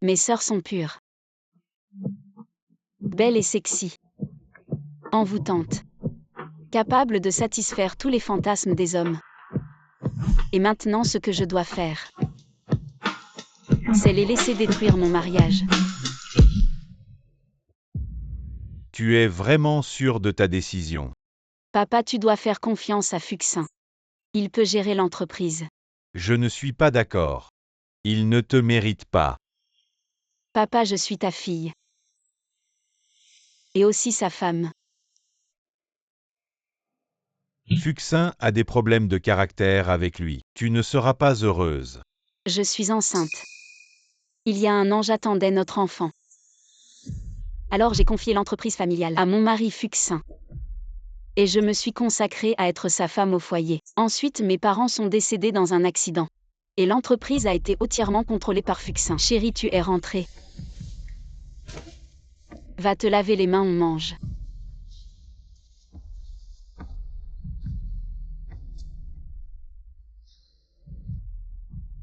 Mes sœurs sont pures. Belles et sexy. Envoûtantes. Capables de satisfaire tous les fantasmes des hommes. Et maintenant ce que je dois faire, c'est les laisser détruire mon mariage. Tu es vraiment sûr de ta décision? Papa, tu dois faire confiance à Fuxin. Il peut gérer l'entreprise. Je ne suis pas d'accord. Il ne te mérite pas. Papa, je suis ta fille. Et aussi sa femme. Fuxin a des problèmes de caractère avec lui. Tu ne seras pas heureuse. Je suis enceinte. Il y a un an, j'attendais notre enfant. Alors j'ai confié l'entreprise familiale à mon mari Fuxin. Et je me suis consacrée à être sa femme au foyer. Ensuite, mes parents sont décédés dans un accident. Et l'entreprise a été entièrement contrôlée par Fuxin. Chérie, tu es rentrée. Va te laver les mains, on mange.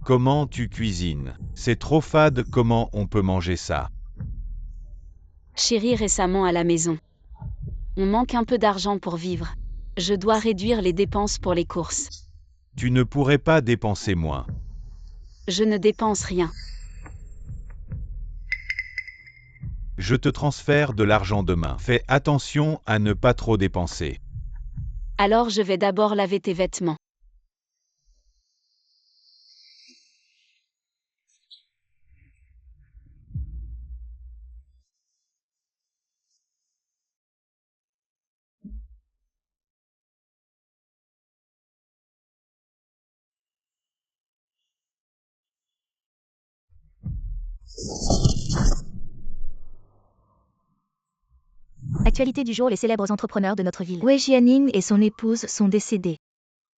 Comment tu cuisines? C'est trop fade, comment on peut manger ça? Chérie, récemment à la maison. On manque un peu d'argent pour vivre. Je dois réduire les dépenses pour les courses. Tu ne pourrais pas dépenser moins. Je ne dépense rien. Je te transfère de l'argent demain. Fais attention à ne pas trop dépenser. Alors je vais d'abord laver tes vêtements. Actualité du jour, les célèbres entrepreneurs de notre ville. Wei Jianing et son épouse sont décédés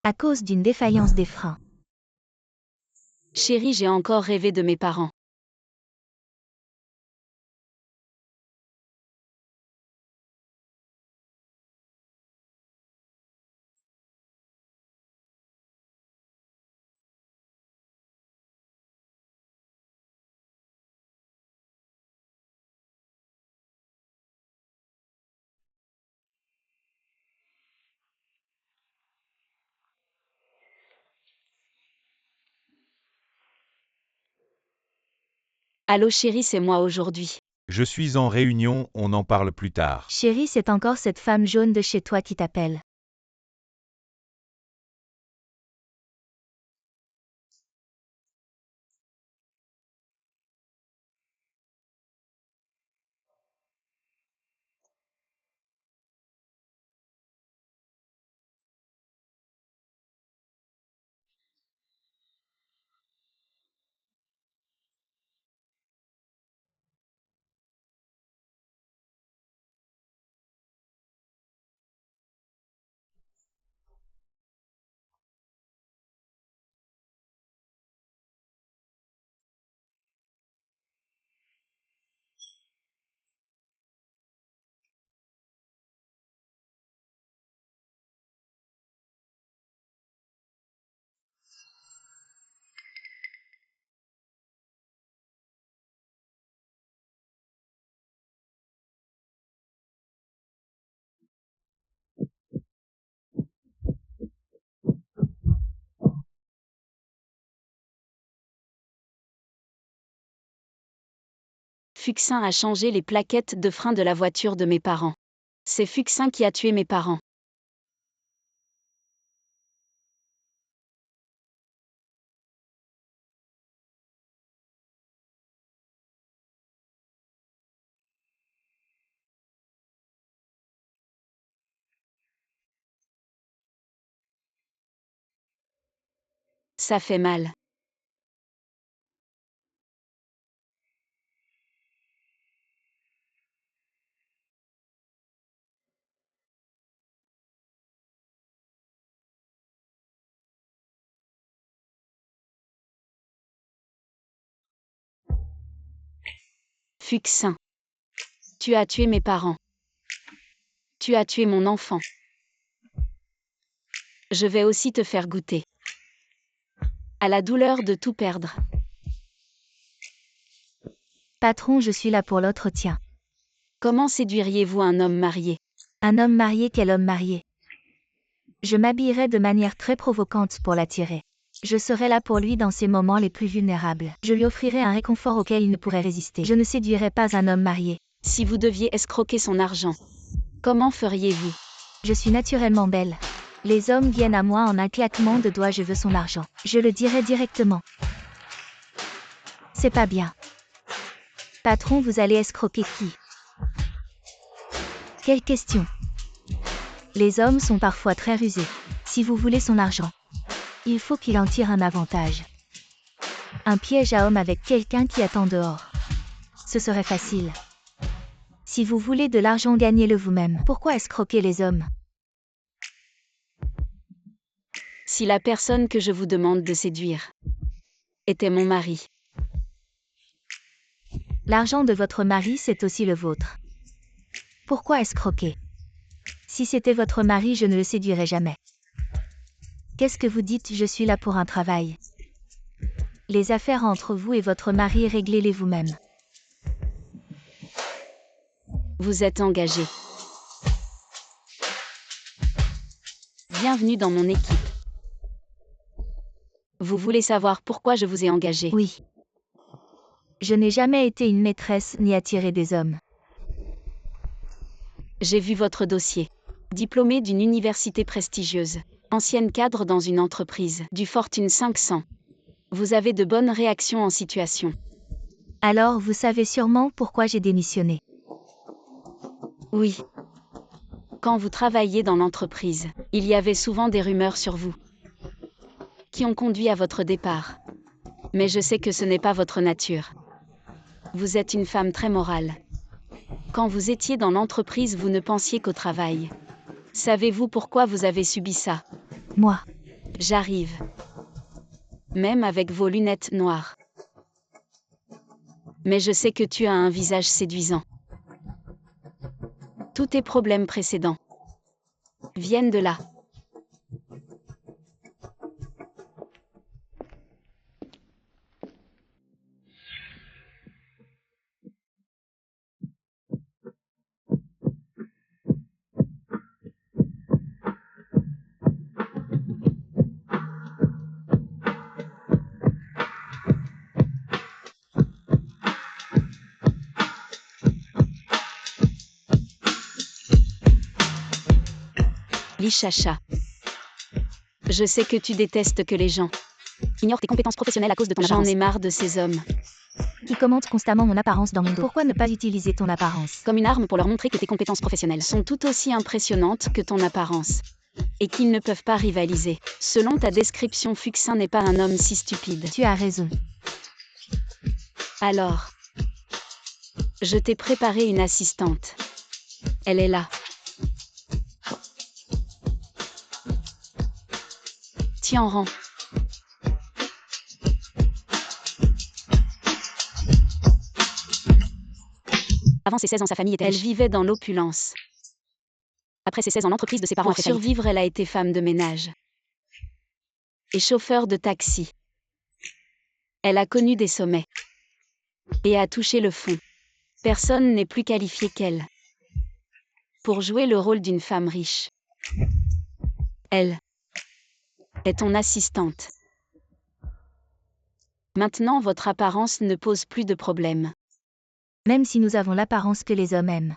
à cause d'une défaillance des freins. Chérie, j'ai encore rêvé de mes parents. Allô chérie, c'est moi aujourd'hui. Je suis en réunion, on en parle plus tard. Chérie, c'est encore cette femme jaune de chez toi qui t'appelle. Fuxin a changé les plaquettes de frein de la voiture de mes parents. C'est Fuxin qui a tué mes parents. Ça fait mal. Fuxin. Tu as tué mes parents. Tu as tué mon enfant. Je vais aussi te faire goûter à la douleur de tout perdre. Patron, je suis là pour l'autre tien. Comment séduiriez-vous un homme marié? Un homme marié, quel homme marié? Je m'habillerai de manière très provocante pour l'attirer. Je serai là pour lui dans ses moments les plus vulnérables. Je lui offrirai un réconfort auquel il ne pourrait résister. Je ne séduirai pas un homme marié. Si vous deviez escroquer son argent, comment feriez-vous? Je suis naturellement belle. Les hommes viennent à moi en un claquement de doigts, je veux son argent. Je le dirai directement. C'est pas bien. Patron, vous allez escroquer qui? Quelle question? Les hommes sont parfois très rusés. Si vous voulez son argent, il faut qu'il en tire un avantage. Un piège à homme avec quelqu'un qui attend dehors. Ce serait facile. Si vous voulez de l'argent, gagnez-le vous-même. Pourquoi escroquer les hommes? Si la personne que je vous demande de séduire était mon mari. L'argent de votre mari, c'est aussi le vôtre. Pourquoi escroquer? Si c'était votre mari, je ne le séduirais jamais. Qu'est-ce que vous dites? Je suis là pour un travail. Les affaires entre vous et votre mari, réglez-les vous-même. Vous êtes engagé. Bienvenue dans mon équipe. Vous voulez savoir pourquoi je vous ai engagé? Oui. Je n'ai jamais été une maîtresse ni attiré des hommes. J'ai vu votre dossier. Diplômée d'une université prestigieuse, ancienne cadre dans une entreprise du Fortune 500. Vous avez de bonnes réactions en situation. Alors vous savez sûrement pourquoi j'ai démissionné. Oui. Quand vous travailliez dans l'entreprise, il y avait souvent des rumeurs sur vous qui ont conduit à votre départ. Mais je sais que ce n'est pas votre nature. Vous êtes une femme très morale. Quand vous étiez dans l'entreprise, vous ne pensiez qu'au travail. Savez-vous pourquoi vous avez subi ça? Moi. J'arrive. Même avec vos lunettes noires. Mais je sais que tu as un visage séduisant. Tous tes problèmes précédents viennent de là. Chacha. Je sais que tu détestes que les gens ignorent tes compétences professionnelles à cause de ton apparence. J'en ai marre de ces hommes qui commentent constamment mon apparence dans mon dos. Pourquoi ne pas utiliser ton apparence comme une arme pour leur montrer que tes compétences professionnelles sont tout aussi impressionnantes que ton apparence et qu'ils ne peuvent pas rivaliser? Selon ta description, Fuxin n'est pas un homme si stupide. Tu as raison. Alors, je t'ai préparé une assistante. Elle est là. Tiens, rang. Avant ses 16 ans, sa famille était riche. Elle vivait dans l'opulence. Après ses 16 ans, l'entreprise de ses parents a fait faillite. Pour survivre, elle a été femme de ménage et chauffeur de taxi. Elle a connu des sommets et a touché le fond. Personne n'est plus qualifié qu'elle pour jouer le rôle d'une femme riche. Elle est ton assistante. Maintenant, votre apparence ne pose plus de problème. Même si nous avons l'apparence que les hommes aiment,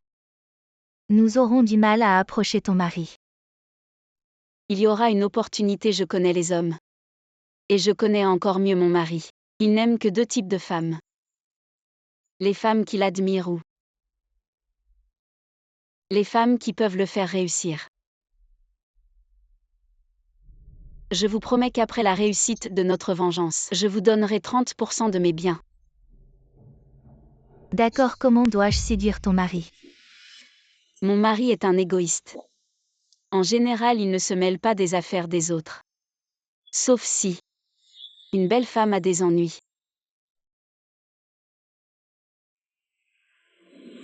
nous aurons du mal à approcher ton mari. Il y aura une opportunité, je connais les hommes. Et je connais encore mieux mon mari. Il n'aime que 2 types de femmes. Les femmes qui l'admirent ou les femmes qui peuvent le faire réussir. Je vous promets qu'après la réussite de notre vengeance, je vous donnerai 30% de mes biens. D'accord, comment dois-je séduire ton mari? Mon mari est un égoïste. En général, il ne se mêle pas des affaires des autres. Sauf si une belle femme a des ennuis.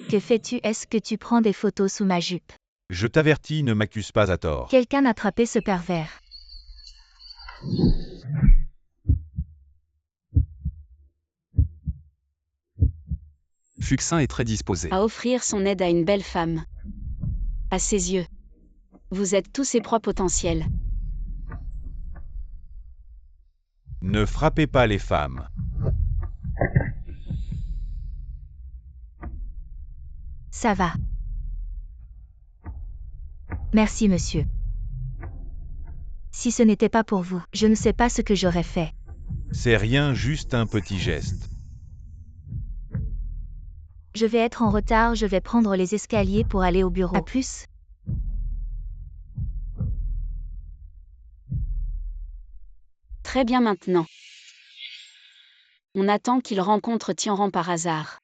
Que fais-tu? Est-ce que tu prends des photos sous ma jupe? Je t'avertis, ne m'accuse pas à tort. Quelqu'un a attrapé ce pervers. Fuxin est très disposé. à offrir son aide à une belle femme. À ses yeux, vous êtes tous ses proies potentielles. Ne frappez pas les femmes. Ça va. Merci, monsieur. Si ce n'était pas pour vous, je ne sais pas ce que j'aurais fait. C'est rien, juste un petit geste. Je vais être en retard, je vais prendre les escaliers pour aller au bureau. À plus. Très bien maintenant. On attend qu'il rencontre Tianran par hasard.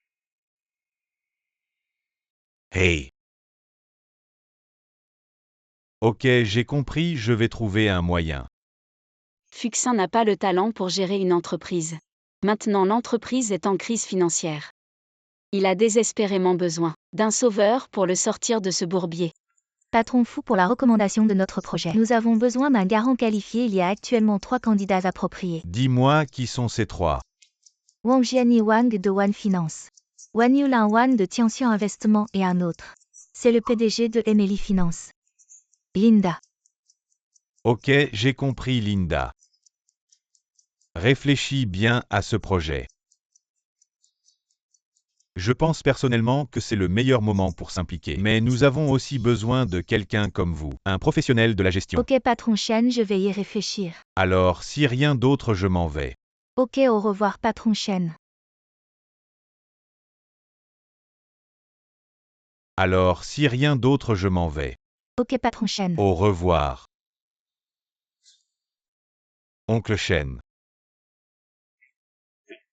Hey. Ok, j'ai compris, je vais trouver un moyen. Fuxin n'a pas le talent pour gérer une entreprise. Maintenant l'entreprise est en crise financière. Il a désespérément besoin d'un sauveur pour le sortir de ce bourbier. Patron fou pour la recommandation de notre projet. Nous avons besoin d'un garant qualifié. Il y a actuellement 3 candidats appropriés. Dis-moi qui sont ces 3. Wang Jiani Wang de One Finance. Wan Yulin Wan de Tianxian Investissement et un autre. C'est le PDG de Emily Finance. Linda. Ok, j'ai compris Linda. Réfléchis bien à ce projet. Je pense personnellement que c'est le meilleur moment pour s'impliquer. Mais nous avons aussi besoin de quelqu'un comme vous, un professionnel de la gestion. Ok patron Chen, je vais y réfléchir. Alors, si rien d'autre, je m'en vais. Ok, au revoir patron Chen. Alors, si rien d'autre, je m'en vais. Ok patron Chen. Au revoir. Oncle Shen.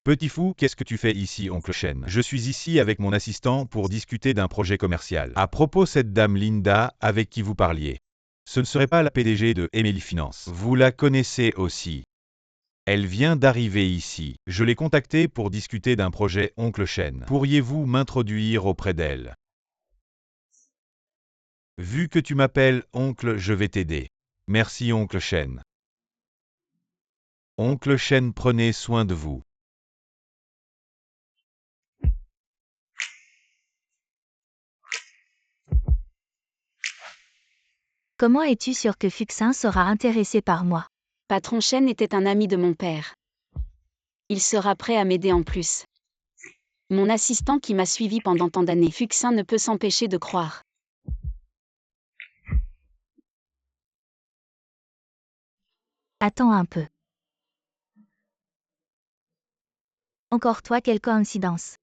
Petit fou, qu'est-ce que tu fais ici, oncle Shen? Je suis ici avec mon assistant pour discuter d'un projet commercial. À propos, cette dame Linda, avec qui vous parliez. Ce ne serait pas la PDG de Emily Finance. Vous la connaissez aussi. Elle vient d'arriver ici. Je l'ai contactée pour discuter d'un projet, oncle Shen. Pourriez-vous m'introduire auprès d'elle? Vu que tu m'appelles oncle, je vais t'aider. Merci, oncle Shen. Oncle Shen, prenez soin de vous. Comment es-tu sûr que Fuxin sera intéressé par moi? Patron Chen était un ami de mon père. Il sera prêt à m'aider en plus. Mon assistant qui m'a suivi pendant tant d'années, Fuxin ne peut s'empêcher de croire. Attends un peu. Encore toi, quelle coïncidence.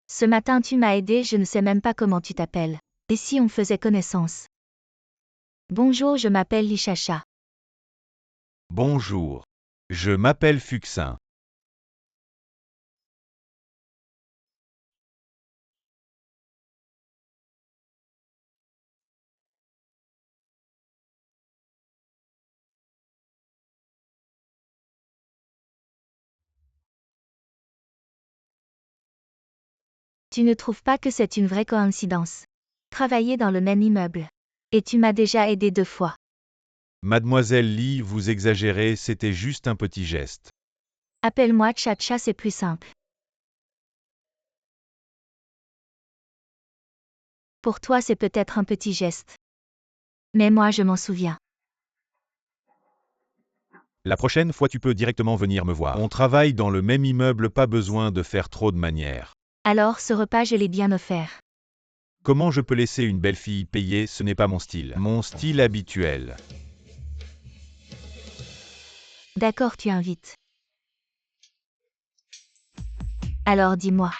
Ce matin tu m'as aidé, je ne sais même pas comment tu t'appelles. Et si on faisait connaissance? Bonjour, je m'appelle Li Chacha. Bonjour. Je m'appelle Fuxin. Tu ne trouves pas que c'est une vraie coïncidence? Travailler dans le même immeuble. Et tu m'as déjà aidé 2 fois. Mademoiselle Lee, vous exagérez, c'était juste un petit geste. Appelle-moi Chacha, c'est plus simple. Pour toi, c'est peut-être un petit geste. Mais moi, je m'en souviens. La prochaine fois, tu peux directement venir me voir. On travaille dans le même immeuble, pas besoin de faire trop de manières. Alors, ce repas, je l'ai bien offert. Comment je peux laisser une belle fille payer? Ce n'est pas mon style. Mon style habituel. D'accord, tu invites. Alors dis-moi.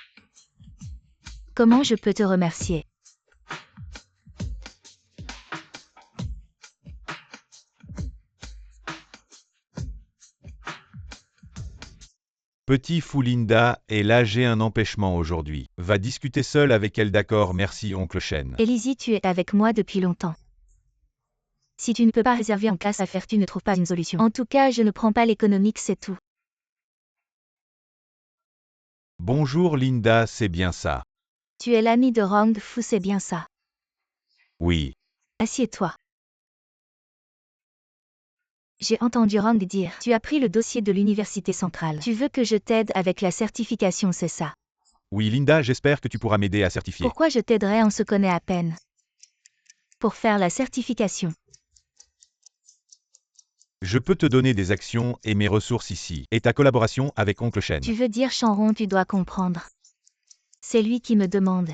Comment je peux te remercier? Petit fou Linda, et là j'ai un empêchement aujourd'hui. Va discuter seul avec elle, d'accord? Merci, oncle Shen. Elise, tu es avec moi depuis longtemps. Si tu ne peux pas réserver en classe à faire, tu ne trouves pas une solution. En tout cas, je ne prends pas l'économique, c'est tout. Bonjour Linda, c'est bien ça. Tu es l'ami de Rang Fu, c'est bien ça. Oui. Assieds-toi. J'ai entendu Rang dire, tu as pris le dossier de l'université centrale. Tu veux que je t'aide avec la certification, c'est ça? Oui, Linda, j'espère que tu pourras m'aider à certifier. Pourquoi je t'aiderais, on se connaît à peine? Pour faire la certification. Je peux te donner des actions et mes ressources ici, et ta collaboration avec Oncle Shen. Tu veux dire Chanron, tu dois comprendre. C'est lui qui me demande.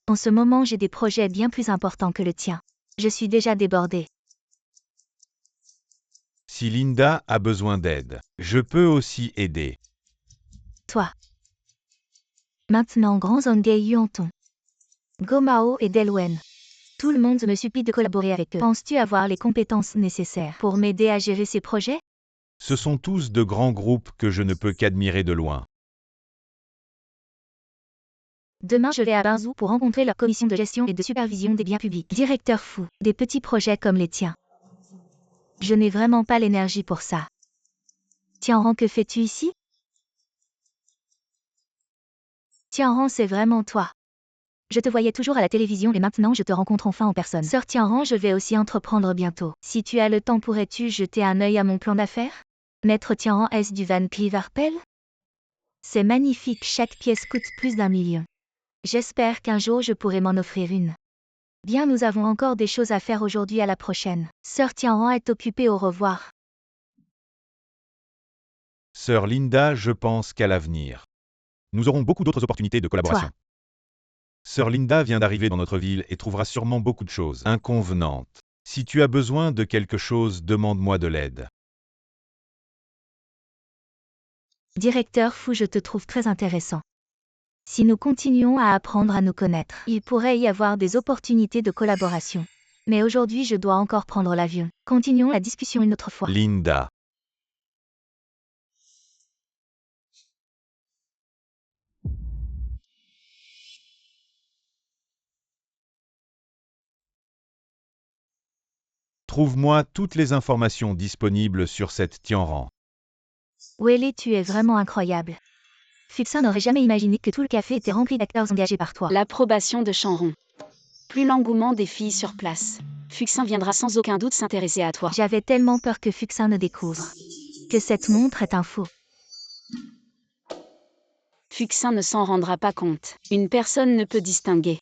En ce moment, j'ai des projets bien plus importants que le tien. Je suis déjà débordée. Si Linda a besoin d'aide, je peux aussi aider. Toi. Maintenant, Grand Zongay Yuanton. Gomao et Delwen. Tout le monde me supplie de collaborer avec eux. Penses-tu avoir les compétences nécessaires pour m'aider à gérer ces projets? Ce sont tous de grands groupes que je ne peux qu'admirer de loin. Demain, je vais à Binzhou pour rencontrer leur commission de gestion et de supervision des biens publics. Directeur fou, des petits projets comme les tiens. Je n'ai vraiment pas l'énergie pour ça. Tianran, que fais-tu ici? Tianran, c'est vraiment toi. Je te voyais toujours à la télévision et maintenant je te rencontre enfin en personne. Sœur Tianran, je vais aussi entreprendre bientôt. Si tu as le temps, pourrais-tu jeter un œil à mon plan d'affaires? Maître Tianran, est-ce du Van Cleef Arpels? C'est magnifique, chaque pièce coûte plus d'1 million. J'espère qu'un jour je pourrai m'en offrir une. Bien, nous avons encore des choses à faire aujourd'hui, à la prochaine. Sœur Tianran est occupée, au revoir. Sœur Linda, je pense qu'à l'avenir, nous aurons beaucoup d'autres opportunités de collaboration. Toi. Sœur Linda vient d'arriver dans notre ville et trouvera sûrement beaucoup de choses inconvenantes. Si tu as besoin de quelque chose, demande-moi de l'aide. Directeur fou, je te trouve très intéressant. Si nous continuons à apprendre à nous connaître, il pourrait y avoir des opportunités de collaboration. Mais aujourd'hui, je dois encore prendre l'avion. Continuons la discussion une autre fois. Linda. Trouve-moi toutes les informations disponibles sur cette Tianran. Wele, tu es vraiment incroyable. Fuxin n'aurait jamais imaginé que tout le café était rempli d'acteurs engagés par toi. L'approbation de Chanron. Plus l'engouement des filles sur place. Fuxin viendra sans aucun doute s'intéresser à toi. J'avais tellement peur que Fuxin ne découvre que cette montre est un faux. Fuxin ne s'en rendra pas compte. Une personne ne peut distinguer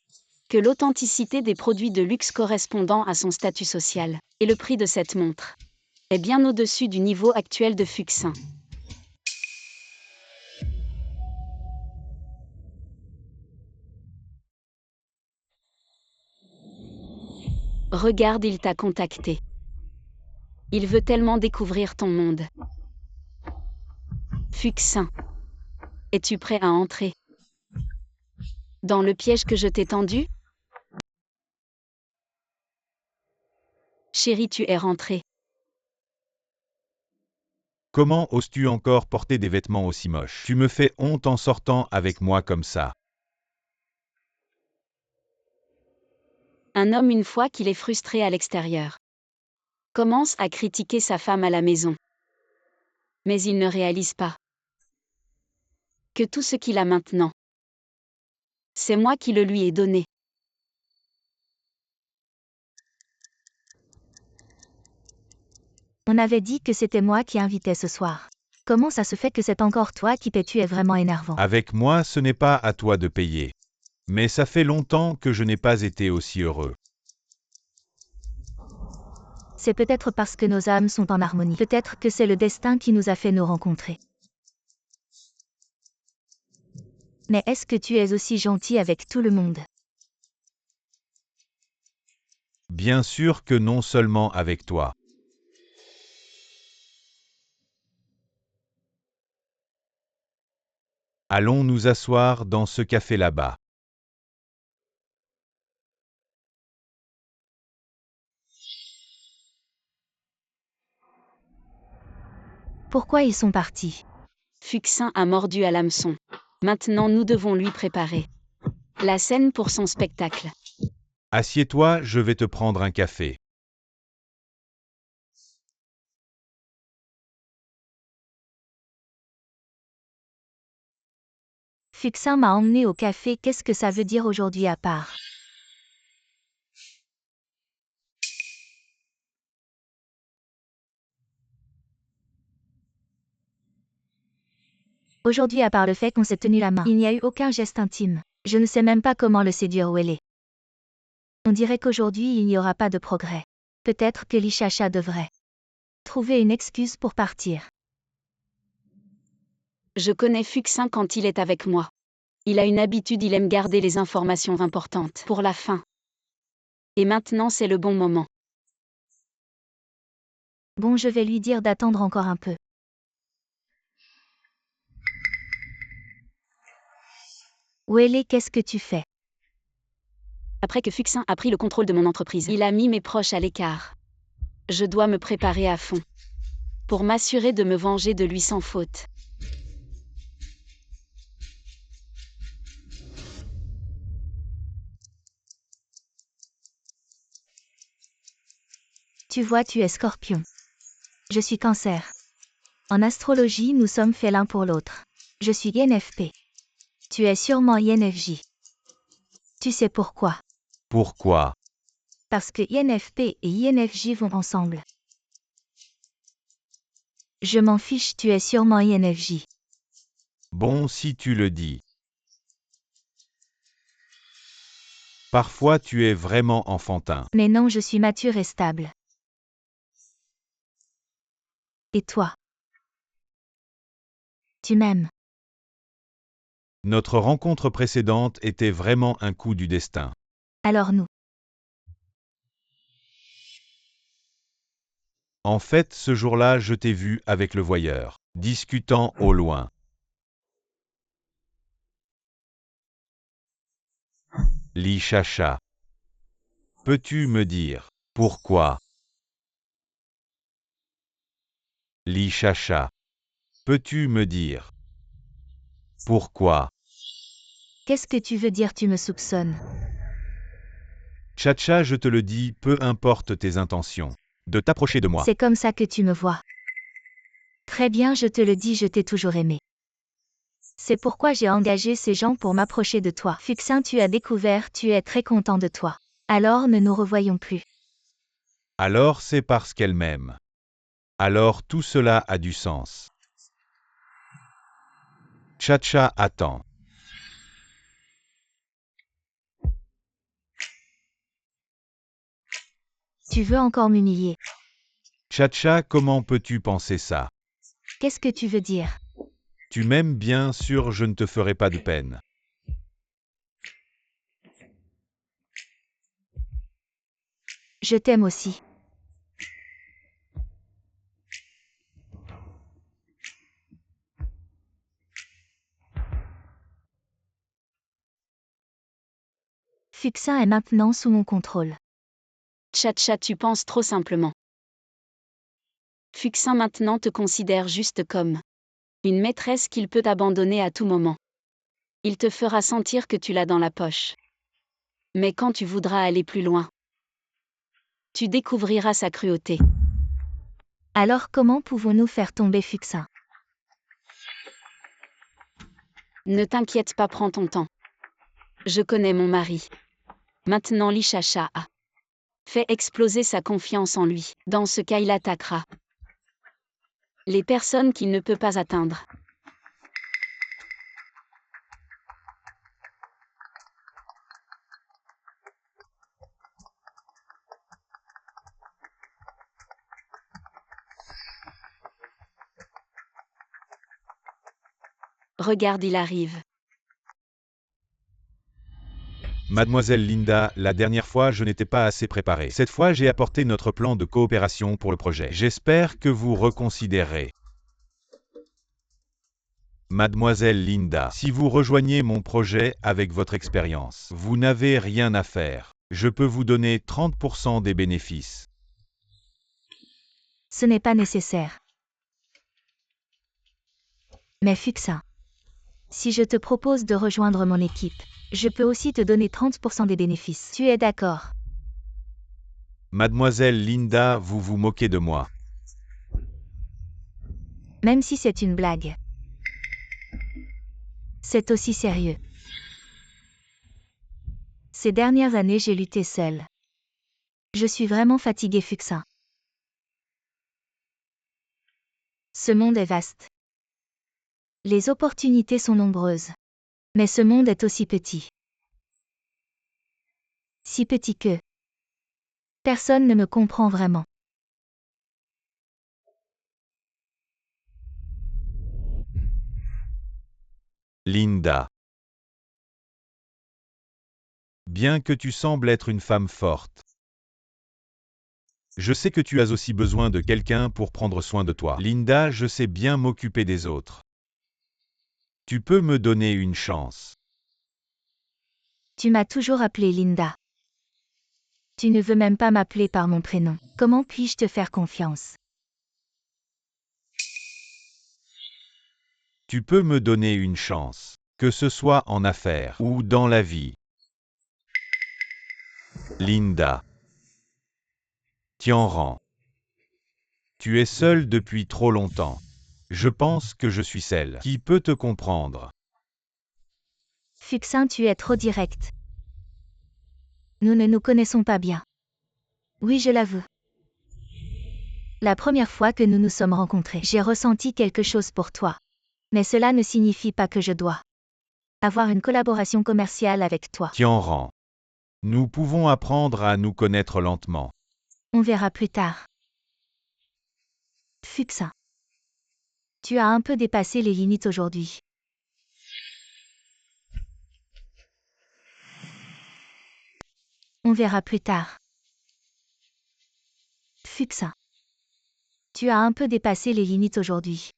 que l'authenticité des produits de luxe correspondant à son statut social. Et le prix de cette montre est bien au-dessus du niveau actuel de Fuxin. Regarde, il t'a contacté. Il veut tellement découvrir ton monde. Fuxin, es-tu prêt à entrer dans le piège que je t'ai tendu? Chérie, tu es rentrée. Comment oses-tu encore porter des vêtements aussi moches? Tu me fais honte en sortant avec moi comme ça. Un homme, une fois qu'il est frustré à l'extérieur, commence à critiquer sa femme à la maison. Mais il ne réalise pas que tout ce qu'il a maintenant, c'est moi qui le lui ai donné. On avait dit que c'était moi qui invitais ce soir. Comment ça se fait que c'est encore toi qui paie? Tu es vraiment énervant. Avec moi, ce n'est pas à toi de payer. Mais ça fait longtemps que je n'ai pas été aussi heureux. C'est peut-être parce que nos âmes sont en harmonie. Peut-être que c'est le destin qui nous a fait nous rencontrer. Mais est-ce que tu es aussi gentil avec tout le monde? Bien sûr que non, seulement avec toi. Allons nous asseoir dans ce café là-bas. Pourquoi ils sont partis? Fuxin a mordu à l'hameçon. Maintenant, nous devons lui préparer la scène pour son spectacle. Assieds-toi, je vais te prendre un café. Fuxin m'a emmené au café. Qu'est-ce que ça veut dire aujourd'hui à part? Aujourd'hui, à part le fait qu'on s'est tenu la main, il n'y a eu aucun geste intime. Je ne sais même pas comment le séduire où elle est. On dirait qu'aujourd'hui, il n'y aura pas de progrès. Peut-être que Lichacha devrait trouver une excuse pour partir. Je connais Fuxin quand il est avec moi. Il a une habitude, il aime garder les informations importantes pour la fin. Et maintenant c'est le bon moment. Bon, je vais lui dire d'attendre encore un peu. Wele, qu'est-ce que tu fais? Après que Fuxin a pris le contrôle de mon entreprise, il a mis mes proches à l'écart. Je dois me préparer à fond. Pour m'assurer de me venger de lui sans faute. Tu vois, tu es Scorpion. Je suis Cancer. En astrologie, nous sommes faits l'un pour l'autre. Je suis INFP. Tu es sûrement INFJ. Tu sais pourquoi? Pourquoi? Parce que INFP et INFJ vont ensemble. Je m'en fiche, tu es sûrement INFJ. Bon, si tu le dis. Parfois tu es vraiment enfantin. Mais non, je suis mature et stable. Et toi? Tu m'aimes? Notre rencontre précédente était vraiment un coup du destin. Alors nous. En fait, ce jour-là, je t'ai vu avec le voyeur, discutant au loin. Lichacha. Peux-tu me dire pourquoi? Lichacha. Peux-tu me dire pourquoi? Qu'est-ce que tu veux dire, tu me soupçonnes? Chacha, je te le dis, peu importe tes intentions, de t'approcher de moi. C'est comme ça que tu me vois. Très bien, je te le dis, je t'ai toujours aimé. C'est pourquoi j'ai engagé ces gens pour m'approcher de toi. Fuxin, tu as découvert, tu es très content de toi. Alors ne nous revoyons plus. Alors c'est parce qu'elle m'aime. Alors tout cela a du sens. Chacha attend. Tu veux encore m'humilier? Chacha, comment peux-tu penser ça? Qu'est-ce que tu veux dire? Tu m'aimes bien sûr, je ne te ferai pas de peine. Je t'aime aussi. Fuxin est maintenant sous mon contrôle. Chacha, tu penses trop simplement. Fuxin maintenant te considère juste comme une maîtresse qu'il peut abandonner à tout moment. Il te fera sentir que tu l'as dans la poche. Mais quand tu voudras aller plus loin, tu découvriras sa cruauté. Alors comment pouvons-nous faire tomber Fuxin? Ne t'inquiète pas, prends ton temps. Je connais mon mari. Maintenant Lichacha a fait exploser sa confiance en lui. Dans ce cas, il attaquera les personnes qu'il ne peut pas atteindre. Regarde, il arrive. Mademoiselle Linda, la dernière fois je n'étais pas assez préparé. Cette fois j'ai apporté notre plan de coopération pour le projet. J'espère que vous reconsidérerez. Mademoiselle Linda, si vous rejoignez mon projet avec votre expérience, vous n'avez rien à faire. Je peux vous donner 30% des bénéfices. Ce n'est pas nécessaire. Mais Fuxin, si je te propose de rejoindre mon équipe, je peux aussi te donner 30% des bénéfices. Tu es d'accord? Mademoiselle Linda, vous vous moquez de moi. Même si c'est une blague. C'est aussi sérieux. Ces dernières années, j'ai lutté seule. Je suis vraiment fatiguée, Fuxin. Ce monde est vaste. Les opportunités sont nombreuses. Mais ce monde est aussi petit. Si petit que personne ne me comprend vraiment. Linda. Bien que tu sembles être une femme forte, je sais que tu as aussi besoin de quelqu'un pour prendre soin de toi. Linda, je sais bien m'occuper des autres. Tu peux me donner une chance. Tu m'as toujours appelée Linda. Tu ne veux même pas m'appeler par mon prénom. Comment puis-je te faire confiance? Tu peux me donner une chance, que ce soit en affaires ou dans la vie. Linda. Tianran. Tu es seule depuis trop longtemps. Je pense que je suis celle qui peut te comprendre. Fuxin, tu es trop direct. Nous ne nous connaissons pas bien. Oui, je l'avoue. La première fois que nous nous sommes rencontrés, j'ai ressenti quelque chose pour toi. Mais cela ne signifie pas que je dois avoir une collaboration commerciale avec toi. Tianran. Nous pouvons apprendre à nous connaître lentement. On verra plus tard. Fuxin. Tu as un peu dépassé les limites aujourd'hui. On verra plus tard. Fuxin. Tu as un peu dépassé les limites aujourd'hui.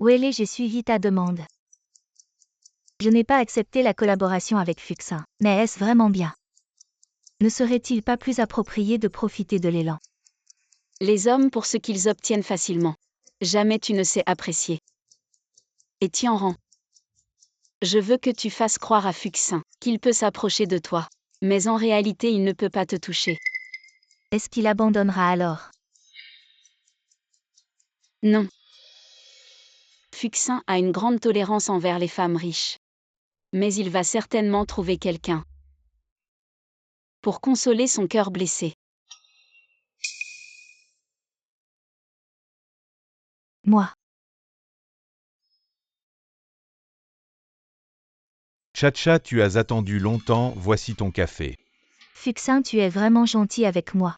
Wele, j'ai suivi ta demande. Je n'ai pas accepté la collaboration avec Fuxin, mais est-ce vraiment bien? Ne serait-il pas plus approprié de profiter de l'élan? Les hommes pour ce qu'ils obtiennent facilement. Jamais tu ne sais apprécier. Et Tianran. Je veux que tu fasses croire à Fuxin qu'il peut s'approcher de toi. Mais en réalité il ne peut pas te toucher. Est-ce qu'il abandonnera alors? Non. Fuxin a une grande tolérance envers les femmes riches. Mais il va certainement trouver quelqu'un pour consoler son cœur blessé. Moi. Chacha, tu as attendu longtemps, voici ton café. Fuxin, tu es vraiment gentil avec moi.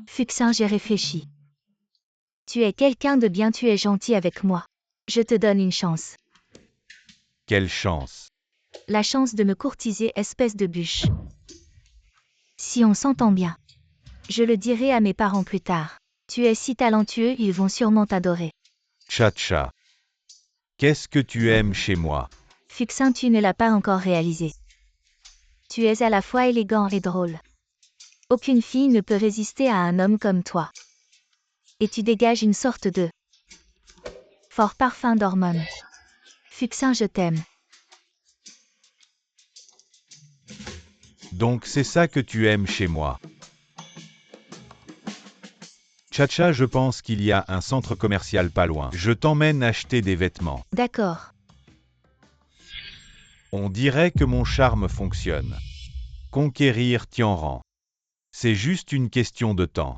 Fuxin, j'ai réfléchi. Tu es quelqu'un de bien, tu es gentil avec moi. Je te donne une chance. Quelle chance. La chance de me courtiser, espèce de bûche. Si on s'entend bien. Je le dirai à mes parents plus tard. Tu es si talentueux, ils vont sûrement t'adorer. Chacha. Qu'est-ce que tu aimes chez moi? Fuxin, tu ne l'as pas encore réalisé. Tu es à la fois élégant et drôle. Aucune fille ne peut résister à un homme comme toi. Et tu dégages une sorte de fort parfum d'hormones. Fuxin, je t'aime. Donc c'est ça que tu aimes chez moi. Chacha, je pense qu'il y a un centre commercial pas loin. Je t'emmène acheter des vêtements. D'accord. On dirait que mon charme fonctionne. Conquérir Tianran. C'est juste une question de temps.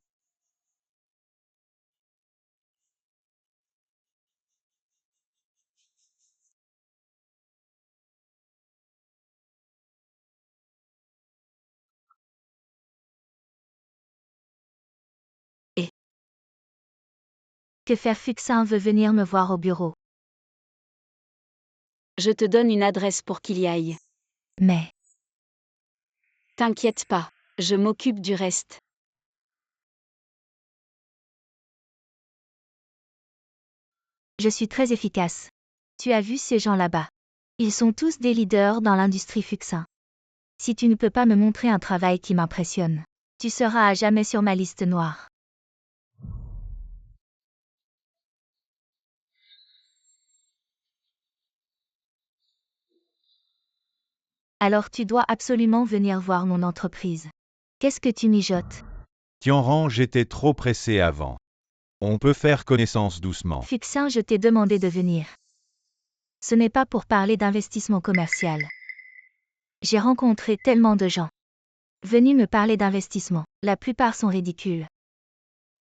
Que faire? Fuxin veut venir me voir au bureau. Je te donne une adresse pour qu'il y aille. Mais T'inquiète pas, je m'occupe du reste. je suis très efficace. Tu as vu ces gens là-bas? Ils sont tous des leaders dans l'industrie Fuxin. Si tu ne peux pas me montrer un travail qui m'impressionne, tu seras à jamais sur ma liste noire. Alors tu dois absolument venir voir mon entreprise. Qu'est-ce que tu mijotes? Tianran, j'étais trop pressé avant. On peut faire connaissance doucement. Fuxin, je t'ai demandé de venir. Ce n'est pas pour parler d'investissement commercial. J'ai rencontré tellement de gens. Venez me parler d'investissement. La plupart sont ridicules.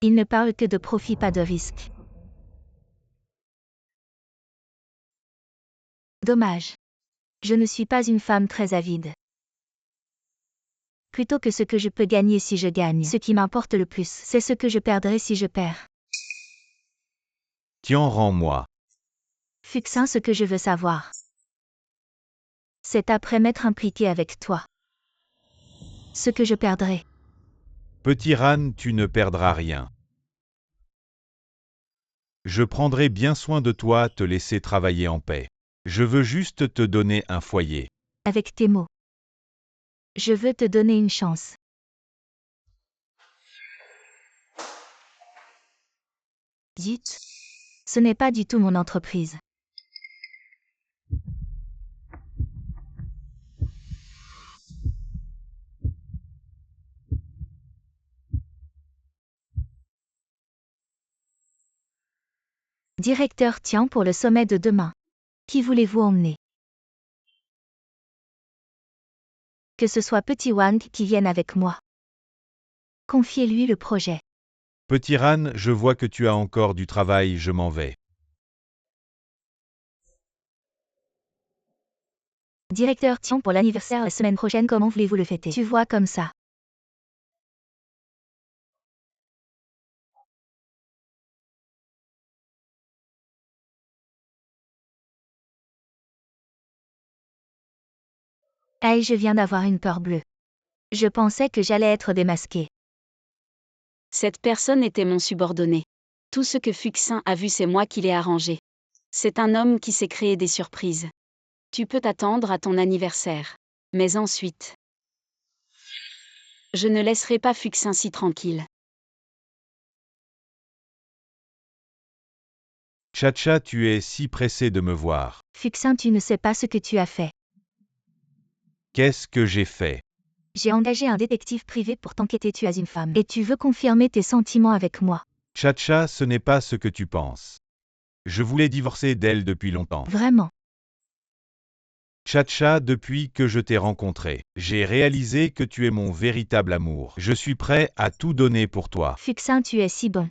Ils ne parlent que de profit, pas de risque. Dommage. Je ne suis pas une femme très avide. Plutôt que ce que je peux gagner si je gagne. Ce qui m'importe le plus, c'est ce que je perdrai si je perds. Tiens, rends-moi. Fuxin, ce que je veux savoir. C'est après m'être impliqué avec toi. Ce que je perdrai. Petit Ran, tu ne perdras rien. Je prendrai bien soin de toi, te laisser travailler en paix. Je veux juste te donner un foyer. Avec tes mots. Je veux te donner une chance. Zut. Ce n'est pas du tout mon entreprise. Directeur Tian pour le sommet de demain. Qui voulez-vous emmener? Que ce soit Petit Wang qui vienne avec moi. Confiez-lui le projet. Petit Ran, je vois que tu as encore du travail, je m'en vais. Directeur Tian pour l'anniversaire la semaine prochaine, comment voulez-vous le fêter? Tu vois comme ça. Hey, je viens d'avoir une peur bleue. Je pensais que j'allais être démasqué. Cette personne était mon subordonné. Tout ce que Fuxin a vu, c'est moi qui l'ai arrangé. C'est un homme qui s'est créé des surprises. Tu peux t'attendre à ton anniversaire. Mais ensuite, je ne laisserai pas Fuxin si tranquille. Chacha, tu es si pressé de me voir. Fuxin, tu ne sais pas ce que tu as fait. Qu'est-ce que j'ai fait? J'ai engagé un détective privé pour t'enquêter, tu as une femme. Et tu veux confirmer tes sentiments avec moi. Chacha, ce n'est pas ce que tu penses. Je voulais divorcer d'elle depuis longtemps. Vraiment. Chacha, depuis que je t'ai rencontré, j'ai réalisé que tu es mon véritable amour. Je suis prêt à tout donner pour toi. Fuxin, tu es si bon.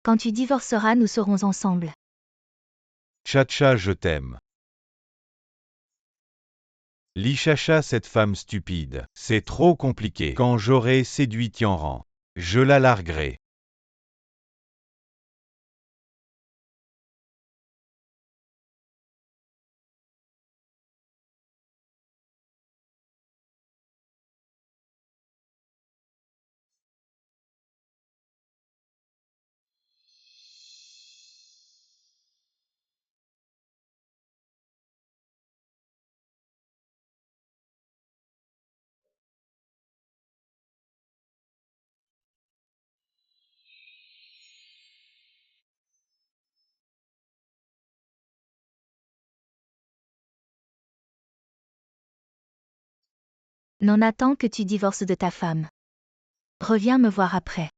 Quand tu divorceras, nous serons ensemble. Chacha, je t'aime. Lichacha, cette femme stupide. C'est trop compliqué. Quand j'aurai séduit Tianran, je la larguerai. Non, attends que tu divorces de ta femme. Reviens me voir après.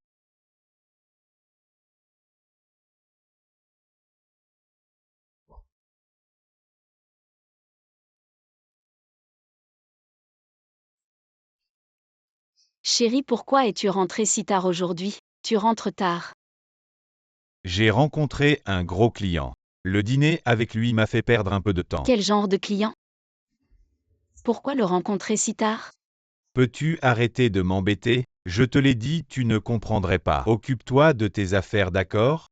Chérie, pourquoi es-tu rentrée si tard aujourd'hui? Tu rentres tard. J'ai rencontré un gros client. Le dîner avec lui m'a fait perdre un peu de temps. Quel genre de client? Pourquoi le rencontrer si tard? Peux-tu arrêter de m'embêter? Je te l'ai dit, tu ne comprendrais pas. Occupe-toi de tes affaires, d'accord?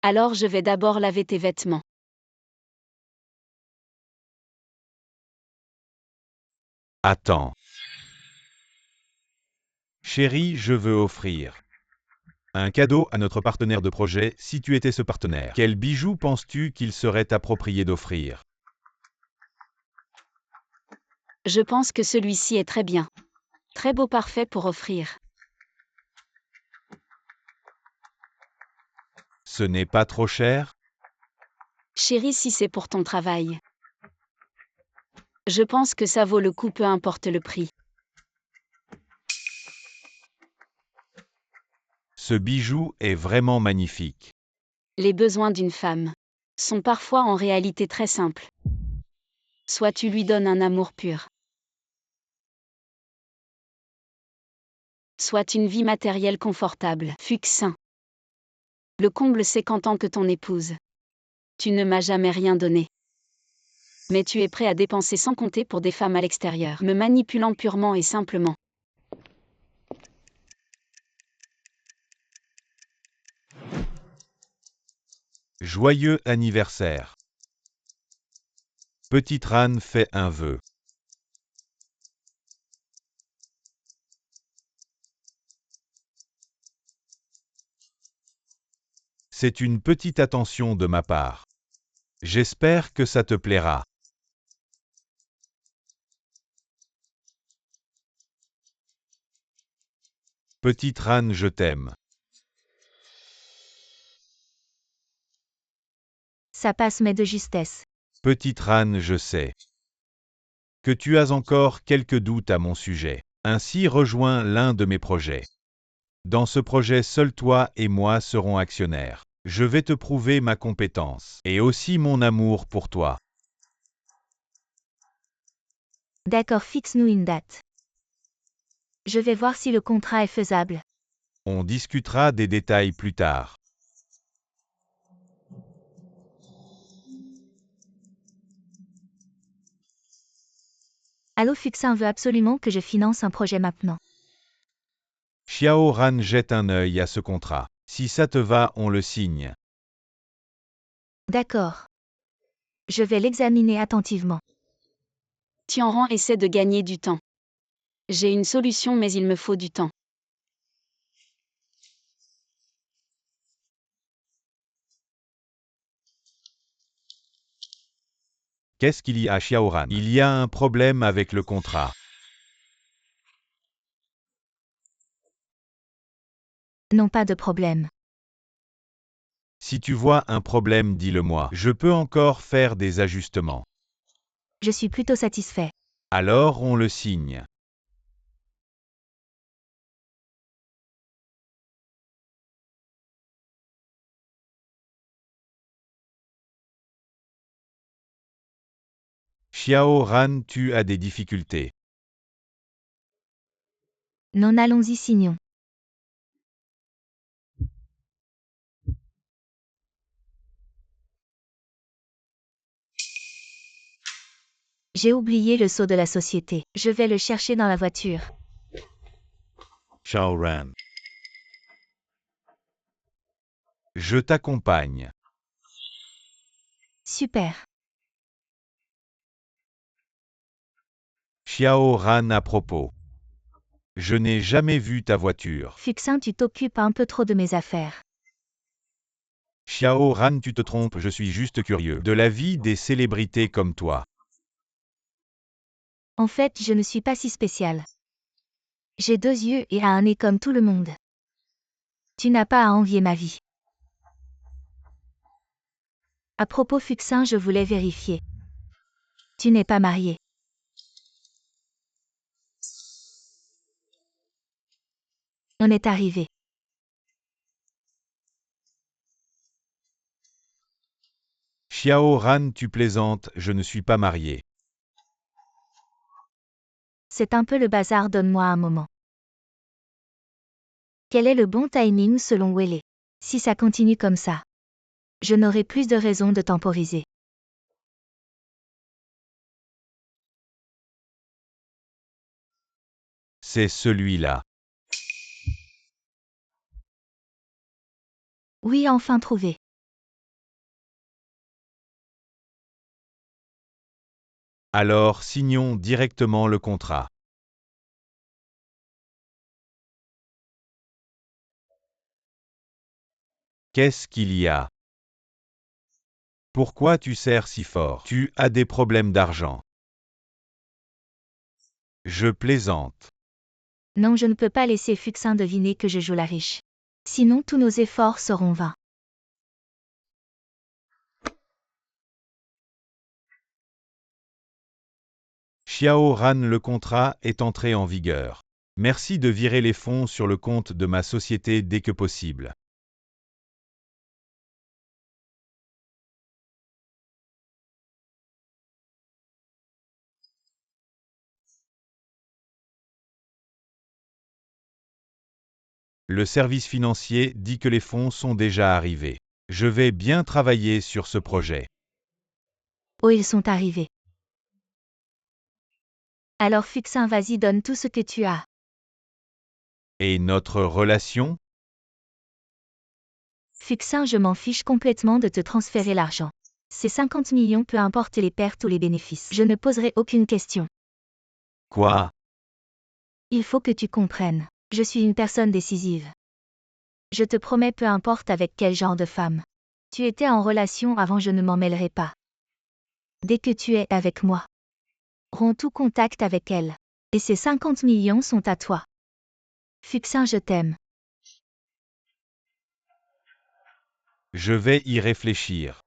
Alors je vais d'abord laver tes vêtements. Attends. Chérie, je veux offrir un cadeau à notre partenaire de projet si tu étais ce partenaire. Quel bijou penses-tu qu'il serait approprié d'offrir? Je pense que celui-ci est très bien. Très beau, parfait pour offrir. Ce n'est pas trop cher? Chérie, si c'est pour ton travail. Je pense que ça vaut le coup, peu importe le prix. Ce bijou est vraiment magnifique. Les besoins d'une femme sont parfois en réalité très simples. Soit tu lui donnes un amour pur, soit une vie matérielle confortable. Fuxin. Le comble c'est qu'en tant que ton épouse, tu ne m'as jamais rien donné. Mais tu es prêt à dépenser sans compter pour des femmes à l'extérieur, me manipulant purement et simplement. Joyeux anniversaire. Petite Ran fait un vœu. C'est une petite attention de ma part. J'espère que ça te plaira. Petite Ran, je t'aime. Ça passe mais de justesse. Petite Ran, je sais que tu as encore quelques doutes à mon sujet. Ainsi rejoins l'un de mes projets. Dans ce projet, seul toi et moi serons actionnaires. Je vais te prouver ma compétence et aussi mon amour pour toi. D'accord, fixe-nous une date. Je vais voir si le contrat est faisable. On discutera des détails plus tard. Allô, Fuxin veut absolument que je finance un projet maintenant. Xiao Ran jette un œil à ce contrat. Si ça te va, on le signe. D'accord. Je vais l'examiner attentivement. Tianran essaie de gagner du temps. J'ai une solution mais il me faut du temps. Qu'est-ce qu'il y a, Xiao Ran? Il y a un problème avec le contrat. Non, pas de problème. Si tu vois un problème, dis-le-moi. Je peux encore faire des ajustements. Je suis plutôt satisfait. Alors on le signe. Xiao Ran, tu as des difficultés. Non, allons-y, signons. J'ai oublié le sceau de la société. Je vais le chercher dans la voiture. Xiao Ran. Je t'accompagne. Super. Xiao Ran à propos. Je n'ai jamais vu ta voiture. Fuxin, tu t'occupes un peu trop de mes affaires. Xiao Ran, tu te trompes, je suis juste curieux de la vie des célébrités comme toi. En fait, je ne suis pas si spécial. J'ai 2 yeux et un nez comme tout le monde. Tu n'as pas à envier ma vie. À propos, Fuxin, je voulais vérifier. Tu n'es pas marié. On est arrivé. Xiao Ran, tu plaisantes, je ne suis pas marié. C'est un peu le bazar, donne-moi un moment. Quel est le bon timing selon Wele? Si ça continue comme ça, je n'aurai plus de raison de temporiser. C'est celui-là. Oui, enfin trouvé. Alors signons directement le contrat. Qu'est-ce qu'il y a? Pourquoi tu serres si fort? Tu as des problèmes d'argent. Je plaisante. Non, je ne peux pas laisser Fuxin deviner que je joue la riche. Sinon, tous nos efforts seront vains. Xiao Ran, le contrat est entré en vigueur. Merci de virer les fonds sur le compte de ma société dès que possible. Le service financier dit que les fonds sont déjà arrivés. Je vais bien travailler sur ce projet. Oh, ils sont arrivés. Alors Fuxin, vas-y, donne tout ce que tu as. Et notre relation? Fuxin, je m'en fiche complètement de te transférer l'argent. C'est 50 millions, peu importe les pertes ou les bénéfices. Je ne poserai aucune question. Quoi? Il faut que tu comprennes. Je suis une personne décisive. Je te promets, peu importe avec quel genre de femme tu étais en relation avant, je ne m'en mêlerai pas. Dès que tu es avec moi, romps tout contact avec elle. Et ces 50 millions sont à toi. Fuxin, je t'aime. Je vais y réfléchir.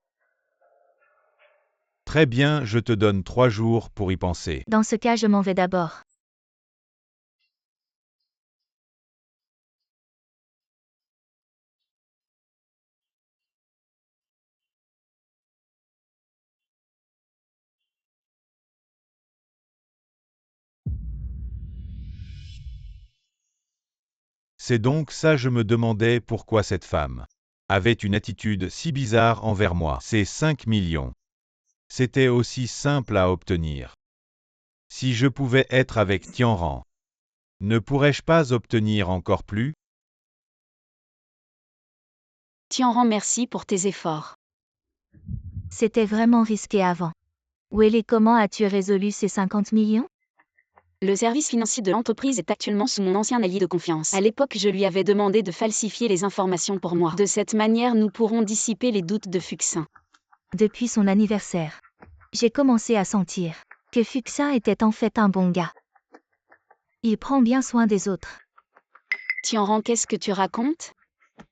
Très bien, je te donne 3 jours pour y penser. Dans ce cas, je m'en vais d'abord. C'est donc ça, je me demandais pourquoi cette femme avait une attitude si bizarre envers moi. Ces 5 millions. C'était aussi simple à obtenir. Si je pouvais être avec Tianran, ne pourrais-je pas obtenir encore plus? Tianran, merci pour tes efforts. C'était vraiment risqué avant. Wele, comment as-tu résolu ces 50 millions? Le service financier de l'entreprise est actuellement sous mon ancien allié de confiance. À l'époque, je lui avais demandé de falsifier les informations pour moi. De cette manière, nous pourrons dissiper les doutes de Fuxin. Depuis son anniversaire, j'ai commencé à sentir que Fuxin était en fait un bon gars. Il prend bien soin des autres. Tianran, qu'est-ce que tu racontes?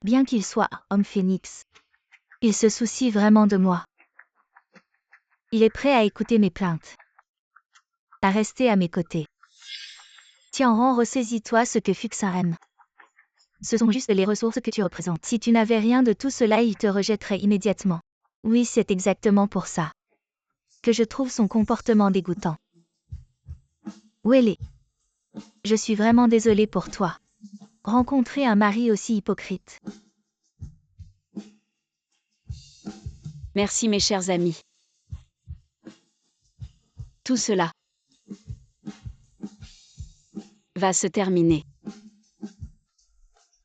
Bien qu'il soit homme phénix, il se soucie vraiment de moi. Il est prêt à écouter mes plaintes, à rester à mes côtés. Tianran, ressaisis-toi, ce que Fuxin aime. Ce sont juste les ressources que tu représentes. Si tu n'avais rien de tout cela, il te rejetterait immédiatement. Oui, c'est exactement pour ça que je trouve son comportement dégoûtant. Wele, je suis vraiment désolée pour toi. Rencontrer un mari aussi hypocrite. Merci mes chers amis. Tout cela va se terminer.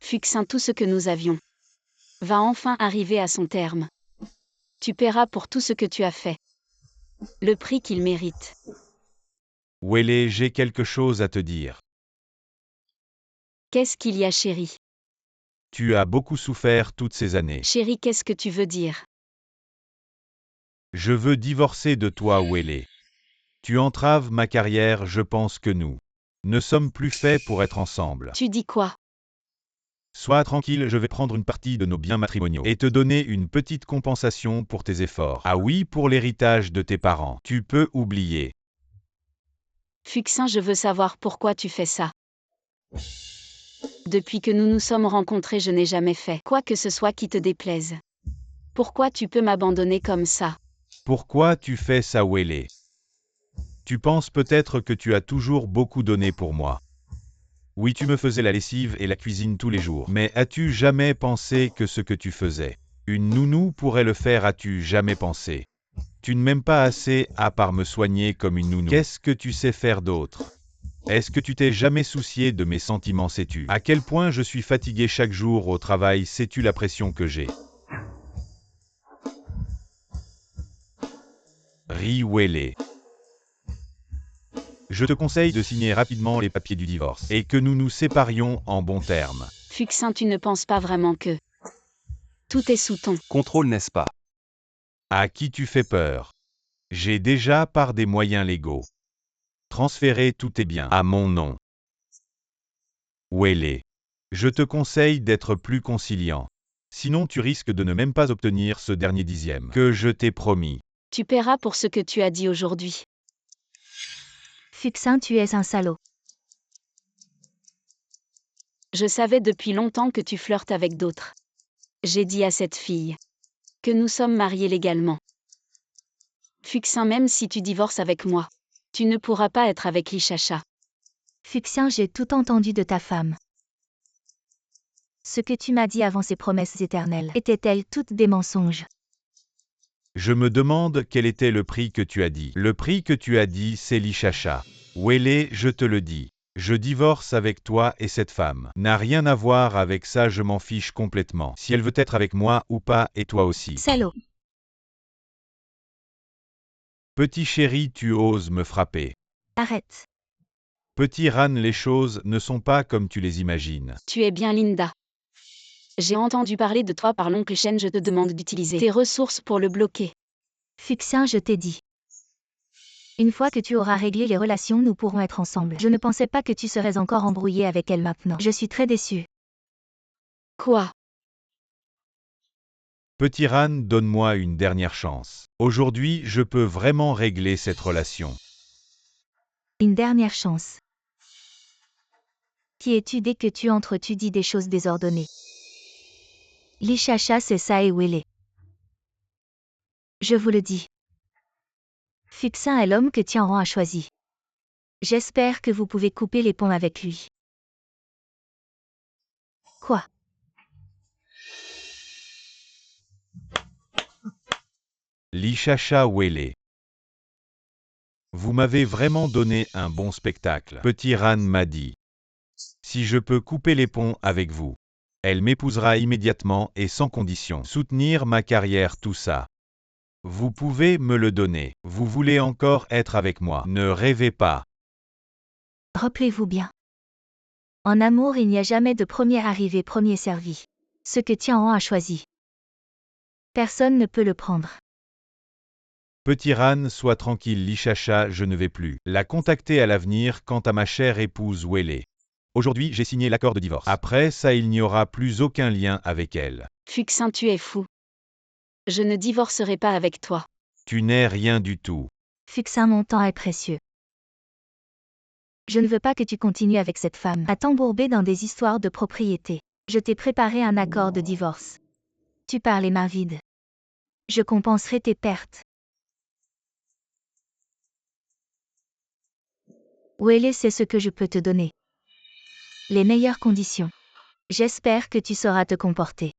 Fuxin, tout ce que nous avions va enfin arriver à son terme. Tu paieras pour tout ce que tu as fait. Le prix qu'il mérite. Wele, j'ai quelque chose à te dire. Qu'est-ce qu'il y a, chérie? Tu as beaucoup souffert toutes ces années. Chérie, qu'est-ce que tu veux dire? Je veux divorcer de toi, Wele. Tu entraves ma carrière, je pense que nous ne sommes plus faits pour être ensemble. Tu dis quoi? Sois tranquille, je vais prendre une partie de nos biens matrimoniaux et te donner une petite compensation pour tes efforts. Ah oui, pour l'héritage de tes parents. Tu peux oublier. Fuxin, je veux savoir pourquoi tu fais ça. Depuis que nous nous sommes rencontrés, je n'ai jamais fait quoi que ce soit qui te déplaise. Pourquoi tu peux m'abandonner comme ça? Pourquoi tu fais ça, Wele? Tu penses peut-être que tu as toujours beaucoup donné pour moi. Oui, tu me faisais la lessive et la cuisine tous les jours. Mais as-tu jamais pensé que ce que tu faisais, une nounou pourrait le faire? As-tu jamais pensé? Tu ne m'aimes pas assez, à part me soigner comme une nounou. Qu'est-ce que tu sais faire d'autre? Est-ce que tu t'es jamais soucié de mes sentiments? Sais-tu à quel point je suis fatigué chaque jour au travail? Sais-tu la pression que j'ai? Ris, Wele. Je te conseille de signer rapidement les papiers du divorce et que nous nous séparions en bons termes. Fuxin, tu ne penses pas vraiment que tout est sous ton Contrôle, n'est-ce pas? À qui tu fais peur? J'ai déjà, par des moyens légaux, transféré tous tes biens à mon nom. Wele. Je te conseille d'être plus conciliant. Sinon tu risques de ne même pas obtenir ce dernier dixième que je t'ai promis. Tu paieras pour ce que tu as dit aujourd'hui. Fuxin, tu es un salaud. Je savais depuis longtemps que tu flirtes avec d'autres. J'ai dit à cette fille que nous sommes mariés légalement. Fuxin, même si tu divorces avec moi, tu ne pourras pas être avec Lichacha. Fuxin, j'ai tout entendu de ta femme. Ce que tu m'as dit avant ces promesses éternelles, étaient-elles toutes des mensonges? Je me demande quel était le prix que tu as dit. Le prix que tu as dit, c'est l'Ichacha. Wélé, je te le dis. Je divorce avec toi et cette femme n'a rien à voir avec ça, je m'en fiche complètement. Si elle veut être avec moi ou pas, et toi aussi. Salaud! Petit chéri, tu oses me frapper. Arrête. Petit Ran, les choses ne sont pas comme tu les imagines. Tu es bien Linda. J'ai entendu parler de toi par l'oncle Shen, je te demande d'utiliser tes ressources pour le bloquer. Fuxin, je t'ai dit. Une fois que tu auras réglé les relations, nous pourrons être ensemble. Je ne pensais pas que tu serais encore embrouillé avec elle maintenant. Je suis très déçue. Quoi? Petit Ran, donne-moi une dernière chance. Aujourd'hui, je peux vraiment régler cette relation. Une dernière chance. Qui es-tu? Dès que tu entres, tu dis des choses désordonnées. L'Ichacha, c'est ça et Wélé. Je vous le dis. Fuxin est l'homme que Tianran a choisi. J'espère que vous pouvez couper les ponts avec lui. Quoi? L'Ichacha Wélé. Vous m'avez vraiment donné un bon spectacle. Petit Ran m'a dit. Si je peux couper les ponts avec vous, elle m'épousera immédiatement et sans condition. Soutenir ma carrière, tout ça. Vous pouvez me le donner. Vous voulez encore être avec moi. Ne rêvez pas. Rappelez-vous bien. En amour, il n'y a jamais de premier arrivé, premier servi. Ce que Tianran a choisi. Personne ne peut le prendre. Petit Ran, sois tranquille, l'Ichacha, je ne vais plus la contacter à l'avenir quant à ma chère épouse Wélé. Aujourd'hui, j'ai signé l'accord de divorce. Après ça, il n'y aura plus aucun lien avec elle. Fuxin, tu es fou. Je ne divorcerai pas avec toi. Tu n'es rien du tout. Fuxin, mon temps est précieux. Je ne veux pas que tu continues avec cette femme à t'embourber dans des histoires de propriété. Je t'ai préparé un accord de divorce. Tu parles les mains vides. Je compenserai tes pertes. Wélé, c'est ce que je peux te donner. Les meilleures conditions. J'espère que tu sauras te comporter.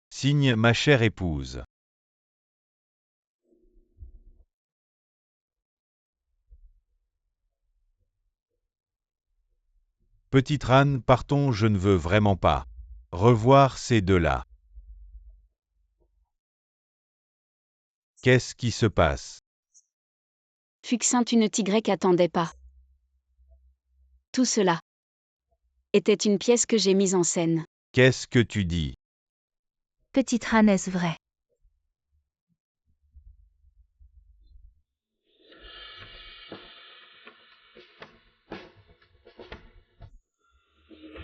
Signe ma chère épouse. Petite Ran, partons, je ne veux vraiment pas revoir ces deux-là. Qu'est-ce qui se passe? Fuxin, tu ne t'attendais pas. Tout cela était une pièce que j'ai mise en scène. Qu'est-ce que tu dis? Petite Ran, est-ce vrai?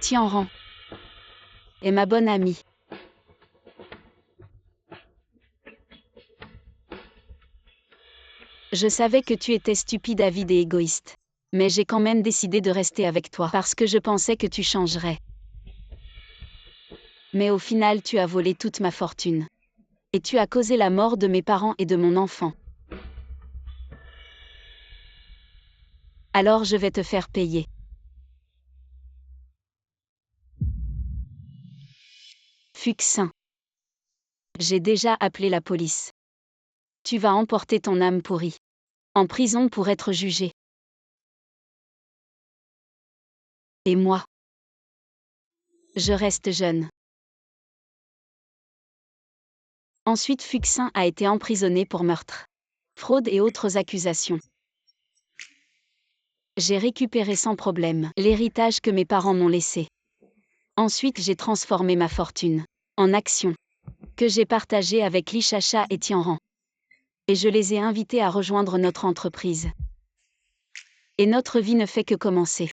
Tianran est ma bonne amie. Je savais que tu étais stupide, avide et égoïste. Mais j'ai quand même décidé de rester avec toi parce que je pensais que tu changerais. Mais au final, tu as volé toute ma fortune. Et tu as causé la mort de mes parents et de mon enfant. Alors je vais te faire payer. Fuxin. J'ai déjà appelé la police. Tu vas emporter ton âme pourrie en prison pour être jugé. Et moi, je reste jeune. Ensuite, Fuxin a été emprisonné pour meurtre, fraude et autres accusations. J'ai récupéré sans problème l'héritage que mes parents m'ont laissé. Ensuite, j'ai transformé ma fortune en actions que j'ai partagées avec l'Ichacha et Tianran. Et je les ai invités à rejoindre notre entreprise. Et notre vie ne fait que commencer.